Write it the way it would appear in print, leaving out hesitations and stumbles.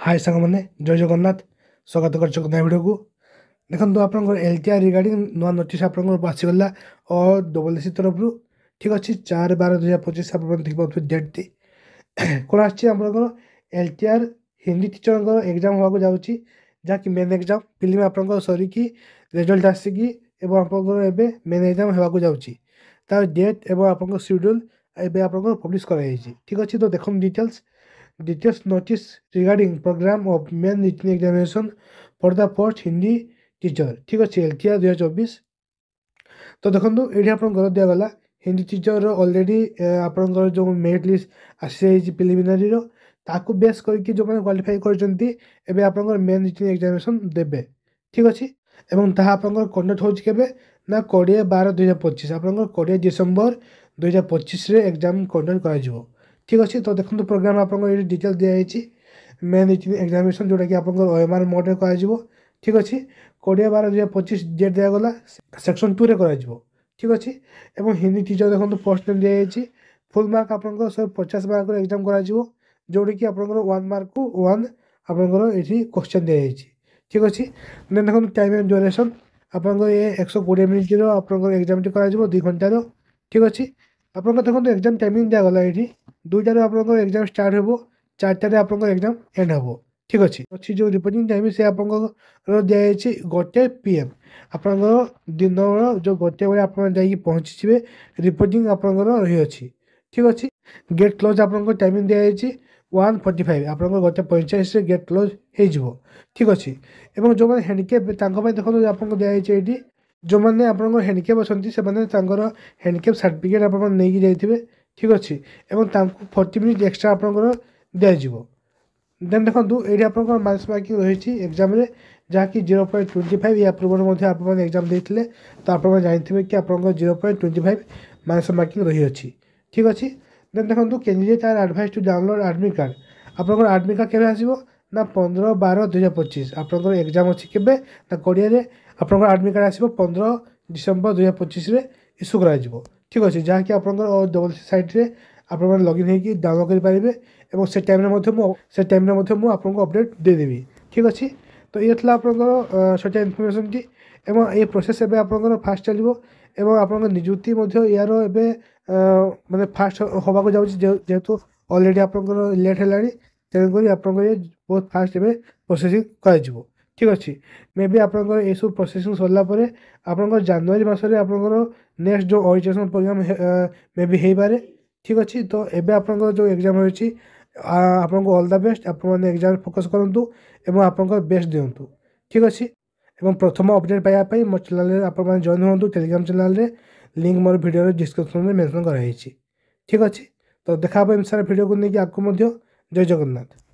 हाय सांग मैंने जय जगन्नाथ स्वागत कर भिडियो को देखो आप एलटीआर रिगार्डिंग नुआ नोटिस आसगला और डबल तरफ ठीक अच्छे 4/12/2025 आप देखिए डेट टी कौन आपर एलटीआर हिंदी टीचर एग्जाम होगा जाऊँगी जहाँकि मेन एग्जाम फिल्म आप सरिकी रिजल्ट आसिकी आप मेन एग्जाम होगा जाऊँगी तार डेट और आप शेड्यूल एवं आप पब्लिश कराई ठीक अच्छे तो देखो details notice regarding program of main written examination for the post Hindi teacher ठीक अच्छे एलटीआर 2024 तो देखो ये आप दिगला हिंदी टीचर ऑलरेडी आप जो मेरिट लिस्ट आसी प्रिलिमिनारी ताकू बेस करके जो मैंने क्वालिफाई कर आप मेन रिटन एग्जामिनेशन देवे ठीक अच्छे एवं ताहा आप कंडक्ट हो ना 20/12/2025 आप 20 डिसेम्बर 2025 एग्जाम कंडक्ट कर ठीक अच्छे तो देखो प्रोग्राम आप डिटेल्स दिखाई मेन रिटन एग्जामिनेशन जोटा कि आप ओएमआर मोड कर ठीक अच्छे 20/12/2025 डेट दिगला सेक्शन 2 कर ठीक अच्छे और हिंदी टीचर देखो पोस्ट नेम दिखाई फुल मार्क आप 150 मार्क एग्जाम कर जोटा कि आप 1 मार्क को 1 आप क्वेश्चन दिखाई ठीक अच्छे देन देखो टाइम एंड ड्यूरेशन आप 120 मिनिट आप एग्जाम टी कर 2 घंटार ठीक अच्छे आप देखो एग्जाम टाइमिंग दिगला ये 2टार आप एग्जाम स्टार्ट हो 4टार आप एग्जाम एंड हम ठीक अच्छे अच्छी जो रिपोर्टिंग टाइम से आप दिखाई 1 PM आप दिन जो 1 बजे आप पहुँचे रिपोर्टिंग आप रही अच्छी ठीक अच्छे गेट क्लोज आप टाइमिंग दिखाई 1:45 आप 1:45 गेट क्लोज हो ठीक अच्छे और जो मैंने हैंडिकेप देखो आप दिखाई जो मैंने आप हैंडिकेप अच्छा हैंडिकेप सर्टिफिकेट आप नहीं जाइए ठीक अच्छे और 40 मिनिट एक्सट्रा आप दिज्व देन देखो ये आप मार्क्स मार्किंग रही एग्जाम जहाँकि 0.25 या पूर्व आप एग्जाम देते तो आप जानते कि आप 0.25 मार्क्स मार्किंग रही अच्छी ठीक अच्छे देन देखो candidate are advise to download admit card आप एडमिट कार्ड केवे आसो ना 15/12/2025 आप एग्जाम अच्छी के कोड़े आप एडमिट कार्ड आसो 15 डिसेम्बर 2025 इश्यू कर ठीक अच्छे जहाँकि आप डबल साइट्रे आप लगिन होगी डाउनलोड करेंगे और से टाइम आपको अपडेट देदेवी ठीक अच्छे तो ये आप सटा इनफर्मेशन टी और ये प्रोसेस एवं आप फास्ट चलो और आप निजुक्ति यार माने फास्ट होगा जेहेतु ऑलरेडी आप लेट है तेणुक आप बहुत फास्ट एवं प्रोसेसिंग कर ठीक अच्छे मे बी आप सब प्रोसेसिंग सरला आप जनवरी मसरे आप नेक्स्ट जो ओरिएंटेशन प्रोग्राम मे बी हो पारे ठीक अच्छे तो एबे आप जो एग्जाम होती आपको ऑल द बेस्ट आप एग्जाम फोकस करूँ और आप बेस्ट दिंतु ठीक अच्छे और प्रथम अपडेट पाइबापी मो चैनल आप जॉइन हूँ टेलीग्राम चैनल लिंक मोर वीडियो डिस्क्रिप्शन में मेंशन कराई ठीक अच्छे तो देखा एम सारा वीडियो को लेकिन आपको जय जगन्नाथ।